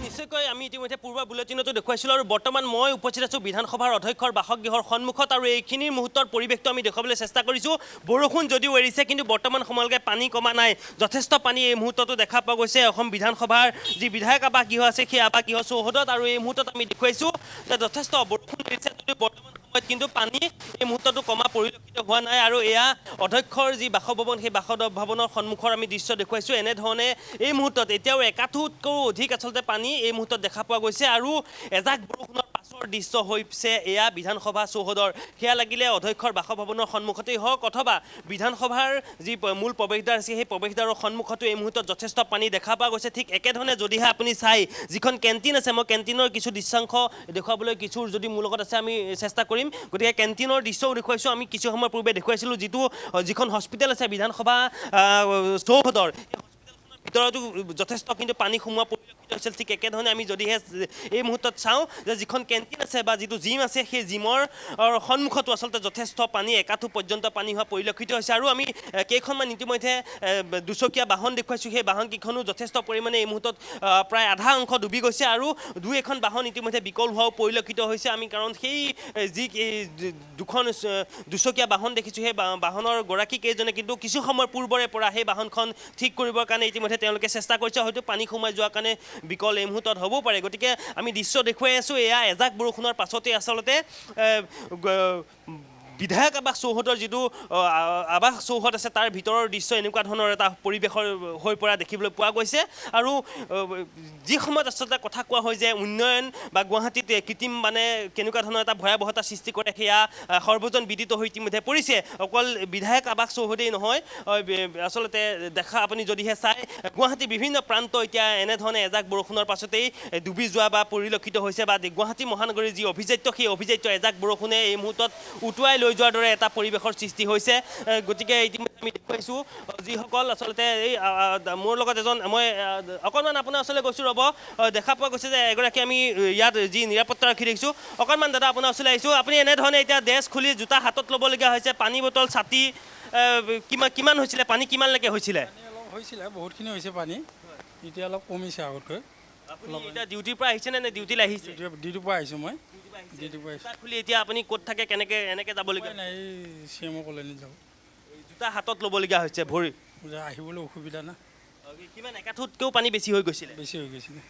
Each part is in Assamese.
নিশ্চয়কৈ আমি ইতিমধ্যে পূৰ্ব বুলেটিনতো দেখুৱাইছিলোঁ আৰু বৰ্তমান মই উপস্থিত আছোঁ বিধানসভাৰ অধ্যক্ষৰ বাসগৃহৰ সন্মুখত আৰু এইখিনিৰ মুহূৰ্তৰ পৰিৱেশটো আমি দেখুৱাবলৈ চেষ্টা কৰিছোঁ। বৰষুণ যদিও এৰিছে কিন্তু বৰ্তমান সময়লৈকে পানী কমা নাই, যথেষ্ট পানী এই মুহূৰ্ততো দেখা পোৱা গৈছে অসম বিধানসভাৰ যি বিধায়ক আৱাসগৃহ আছে সেই আৱাসগৃহ চৌহদত। আৰু এই মুহূৰ্তত আমি দেখুৱাইছোঁ যে যথেষ্ট বৰষুণ এৰিছে যদিও বৰ্তমান সময়ত কিন্তু পানী এই মুহূৰ্ততো কমা পৰিলক্ষিত হোৱা নাই। আৰু এয়া অধ্যক্ষৰ যি বাসভৱন সেই বাসভৱনৰ সন্মুখৰ আমি দৃশ্য দেখুৱাইছোঁ। এনেধৰণে এই মুহূৰ্তত এতিয়াও একাঠোতকৈও অধিক আচলতে পানী এই মুহূৰ্তত দেখা পোৱা গৈছে আৰু এজাক বৰষুণৰ পাছৰ দৃশ্য হৈছে এয়া বিধানসভা চৌহদৰ। সেয়া লাগিলে অধ্যক্ষৰ বাসভৱনৰ সন্মুখতেই হওক অথবা বিধানসভাৰ যি মূল প্ৰৱেশদ্বাৰ আছে সেই প্ৰৱেশদ্বাৰৰ সন্মুখতো এই মুহূৰ্তত যথেষ্ট পানী দেখা পোৱা গৈছে। ঠিক একেধৰণে যদিহে আপুনি চাই যিখন কেণ্টিন আছে, মই কেণ্টিনৰ কিছু দৃশ্যাংশ দেখুৱাবলৈ কিছু যদি মোৰ লগত আছে আমি চেষ্টা কৰিম। গতিকে কেণ্টিনৰ দৃশ্যও দেখুৱাইছোঁ। আমি কিছু সময় পূৰ্বে দেখুৱাইছিলোঁ যিখন হস্পিটেল আছে বিধানসভা চৌহদৰ, ভিতৰতো যথেষ্ট কিন্তু পানী সোমোৱা পৰিলক্ষিত হৈছিল। ঠিক একেধৰণে আমি যদিহে এই মুহূৰ্তত চাওঁ যে যিখন কেণ্টিন আছে বা যিটো জিম আছে সেই জিমৰ সন্মুখতো আচলতে যথেষ্ট পানী একাঠো পৰ্যন্ত পানী হোৱা পৰিলক্ষিত হৈছে। আৰু আমি কেইখনমান ইতিমধ্যে দুচকীয়া বাহন দেখুৱাইছোঁ, সেই বাহনকেইখনো যথেষ্ট পৰিমাণে এই মুহূৰ্তত প্ৰায় আধা অংশ ডুবি গৈছে আৰু দুই এখন বাহন ইতিমধ্যে বিকল হোৱাও পৰিলক্ষিত হৈছে। আমি কাৰণ সেই যি দুখন দুচকীয়া বাহন দেখিছোঁ সেই বাহনৰ গৰাকীকেইজনে কিন্তু কিছু সময় পূৰ্বৰে পৰা সেই বাহনখন ঠিক কৰিবৰ কাৰণে ইতিমধ্যে তেওঁলোকে চেষ্টা কৰিছে, হয়তো পানী সোমাই যোৱাৰ কাৰণে বিকল এই মুহূৰ্তত হ'বও পাৰে। গতিকে আমি দৃশ্য দেখুৱাই আছোঁ। এয়া এজাক বৰষুণৰ পাছতে আচলতে বিধায়ক আৱাস চৌহদৰ যিটো আৱাস চৌহদ আছে তাৰ ভিতৰৰ দৃশ্য এনেকুৱা ধৰণৰ এটা পৰিৱেশৰ হৈ পৰা দেখিবলৈ পোৱা গৈছে। আৰু যি সময়ত আচলতে কথা কোৱা হয় যে উন্নয়ন বা গুৱাহাটীত কৃত্ৰিম মানে কেনেকুৱা ধৰণৰ এটা ভয়াৱহতা সৃষ্টি কৰে সেয়া সৰ্বজন বিদিত হৈ ইতিমধ্যে পৰিছে। অকল বিধায়ক আৱাস চৌহদেই নহয়, আচলতে দেখা আপুনি যদিহে চাই গুৱাহাটীৰ বিভিন্ন প্ৰান্ত এতিয়া এনেধৰণে এজাক বৰষুণৰ পাছতেই ডুবি যোৱা বা পৰিলক্ষিত হৈছে বা গুৱাহাটী মহানগৰীৰ যি অভিজাত্য সেই অভিজাত্য এজাক বৰষুণে এই মুহূৰ্তত উটুৱাই লৈ যোৱাৰ দৰে এটা পৰিৱেশৰ সৃষ্টি হৈছে। গতিকে ইতিমধ্যে আমি দেখুৱাইছোঁ যিসকল আচলতে এই মোৰ লগত এজন মই অকণমান আপোনাৰ ওচৰলৈ গৈছোঁ ৰ'ব, দেখা পোৱা গৈছে যে এগৰাকী আমি ইয়াত যি নিৰাপত্তাৰক্ষী দেখিছোঁ। অকণমান দাদা আপোনাৰ ওচৰলৈ আহিছোঁ। আপুনি এনেধৰণে এতিয়া ড্ৰেছ খুলি জোতা হাতত ল'বলগীয়া হৈছে, পানী বটল ছাতি কিমান হৈছিলে, পানী কিমানলৈকে হৈছিলে? হৈছিলে বহুতখিনি হৈছে পানী, এতিয়া অলপ কমিছে আগতকৈ। আপুনি এতিয়া ডিউটিৰ পৰা আহিছেনে নে ডিউটিলৈ আহিছে? ডিউটিৰ পৰা আহিছোঁ মই। জোতা খুলি এতিয়া আপুনি ক'ত থাকে কেনেকৈ এনেকৈ যাবলগীয়া? নাই এই CM কলনীত যাব। জোতা হাতত ল'বলগীয়া হৈছে, ভৰি আহিবলৈ অসুবিধা না। কিমান একাঠোতকৈও পানী বেছি হৈ গৈছিলে? বেছি হৈ গৈছিলে।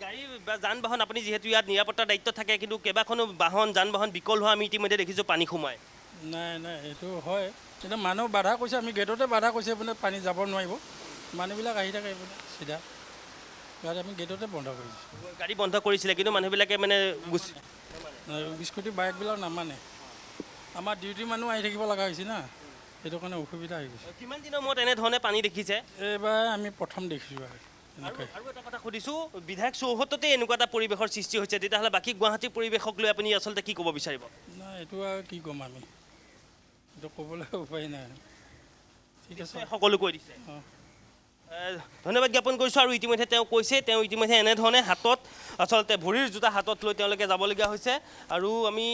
গাড়ী বা যান বাহন আপুনি যিহেতু ইয়াত নিৰাপত্তাৰ দায়িত্ব থাকে কিন্তু কেইবাখনো বাহন যান বাহন বিকল হোৱা আমি ইতিমধ্যে দেখিছোঁ পানী সোমাই। নাই সেইটো হয়, কিন্তু মানুহ বাধা কৰিছে, আমি গেটতে বাধা কৰিছে এইপিনে পানী যাব নোৱাৰিব, মানুহবিলাক আহি থাকে এইপিনে চিধা। আমি গেটতে বন্ধ কৰিছোঁ। গাড়ী বন্ধ কৰিছিলে কিন্তু মানুহবিলাকে মানে স্কুটি বাইকবিলাক নামানে। আমাৰ ডিউটিৰ মানুহ আহি থাকিব লগা হৈছে না, সেইটো কাৰণে অসুবিধা হৈ গৈছে। কিমান দিনৰ মূৰত এনেধৰণে পানী দেখিছে? এইবাৰ আমি প্ৰথম দেখিছোঁ। আৰু এটা কথা সুধিছোঁ, বিধায়ক চৌহদতে এনেকুৱা এটা পৰিৱেশৰ সৃষ্টি হৈছে, তেতিয়াহ'লে বাকী গুৱাহাটীৰ পৰিৱেশক লৈ আপুনি আচলতে কি ক'ব বিচাৰিব? নাই এইটো আৰু কি ক'ম আমি, এইটো ক'বলৈ উপায় নাই। ঠিক আছে, সকলো কৈ দিছে। ধন্যবাদ জ্ঞাপন কৰিছোঁ। আৰু ইতিমধ্যে তেওঁ কৈছে, তেওঁ ইতিমধ্যে এনেধৰণে হাতত আচলতে ভৰিৰ জোতা হাতত লৈ তেওঁলোকে যাবলগীয়া হৈছে। আৰু আমি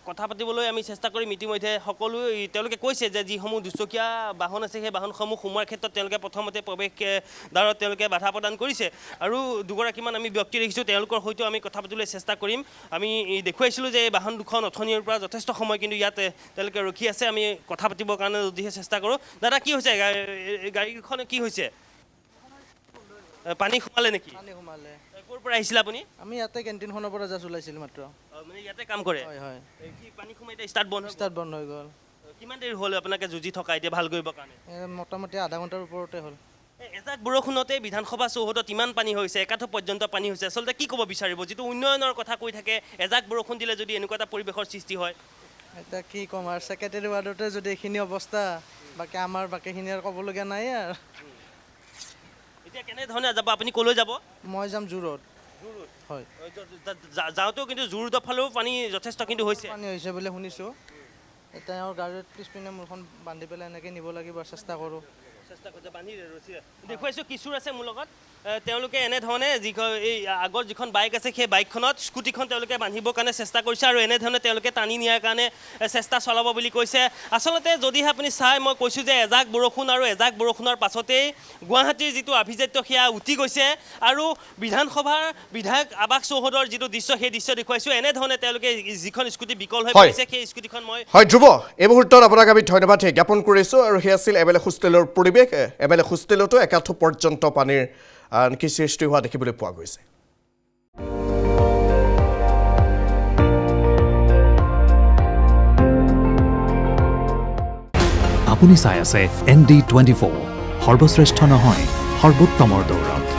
কথা পাতিবলৈ আমি চেষ্টা কৰিম। ইতিমধ্যে সকলো তেওঁলোকে কৈছে যে যিসমূহ দুচকীয়া বাহন আছে সেই বাহনসমূহ সোমোৱাৰ ক্ষেত্ৰত তেওঁলোকে প্ৰথমতে প্ৰৱেশদ্বাৰত তেওঁলোকে বাধা প্ৰদান কৰিছে। আৰু দুগৰাকীমান আমি ব্যক্তি দেখিছোঁ, তেওঁলোকৰ সৈতেও আমি কথা পাতিবলৈ চেষ্টা কৰিম। আমি দেখুৱাইছিলোঁ যে এই বাহন দুখন অথনিৰ পৰা যথেষ্ট সময় কিন্তু ইয়াত তেওঁলোকে ৰখি আছে। আমি কথা পাতিবৰ কাৰণে যদিহে চেষ্টা কৰোঁ। দাদা কি হৈছে, গাড়ীখন কি হৈছে? পানী সোমালে নেকি? পানী সোমালে। ক'ৰ পৰা আহিছিলে আপুনি? আমি ইয়াতে কেণ্টিনখনৰ পৰা জাষ্ট ওলাইছিলোঁ মাত্ৰ। মানে ইয়াতে কাম কৰে? হয় হয়। কি পানী সোমাই এতিয়া ষ্টাৰ্ট বন্ধ হৈ গ'ল। কিমান দেৰি হ'ল আপোনালোকে যুঁজি থকা এতিয়া ভাল কৰিবৰ কাৰণে? মোটামুটি আধা ঘণ্টাৰ ওপৰতে হ'ল। এজাক বৰষুণতে বিধানসভা চৌহদত ইমান পানী হৈছে, একাঠো পৰ্যন্ত পানী হৈছে, আচলতে কি ক'ব বিচাৰিব? যিটো উন্নয়নৰ কথা কৈ থাকে, এজাক বৰষুণ দিলে যদি এনেকুৱা এটা পৰিৱেশৰ সৃষ্টি হয়? এতিয়া কি ক'ম আৰু, ছেক্ৰেটাৰী ৱাৰ্ডতে যদি এইখিনি অৱস্থা, বাকীখিনি আৰু ক'বলগীয়া নাই আৰু। এতিয়া কেনেধৰণে যাব আপুনি? ক'লৈ যাব? মই যাম জোৰত। হয়, যাওঁতেও কিন্তু জোৰদৰ ফালেও পানী যথেষ্ট কিন্তু হৈছে। পানী হৈছে বুলি শুনিছোঁ। এতিয়া আৰু গাড়ীত পিছপিনে মোৰখন বান্ধি পেলাই এনেকৈ নিব লাগিব, চেষ্টা কৰোঁ। দেখুৱাইছোঁ কিশোৰ আছে মোৰ লগত। তেওঁলোকে এনেধৰণে এই আগৰ যিখন বাইক আছে সেই বাইকখনত স্কুটিখন তেওঁলোকে বান্ধিবৰ কাৰণে চেষ্টা কৰিছে আৰু এনেধৰণে তেওঁলোকে টানি নিয়াৰ কাৰণে চেষ্টা চলাব বুলি কৈছে আচলতে যদিহে আপুনি চাই মই কৈছোঁ যে এজাক বৰষুণ আৰু এজাক বৰষুণৰ পাছতেই গুৱাহাটীৰ যিটো আভিজাত্য সেয়া উঠি গৈছে আৰু বিধানসভাৰ বিধায়ক আৱাস চৌহদৰ যিটো দৃশ্য সেই দৃশ্য দেখুৱাইছোঁ এনেধৰণে তেওঁলোকে যিখন স্কুটি বিকল হৈ পৰিছে সেই স্কুটিখন মই হয় ধ্ৰুৱ এই মুহূৰ্তত আপোনাক আমি ধন্যবাদ জ্ঞাপন কৰিছোঁ আৰু সেই আছিল এমএলএ হোষ্টেলৰ পৰিৱেশ এমএলএ হোষ্টেলতো একাঠু পৰ্যন্ত পানীৰ আনকি সৃষ্টি হোৱা দেখিবলৈ পোৱা গৈছে আপুনি চাই আছে ND24 সৰ্বশ্ৰেষ্ঠ নহয় সৰ্বোত্তমৰ দৌৰত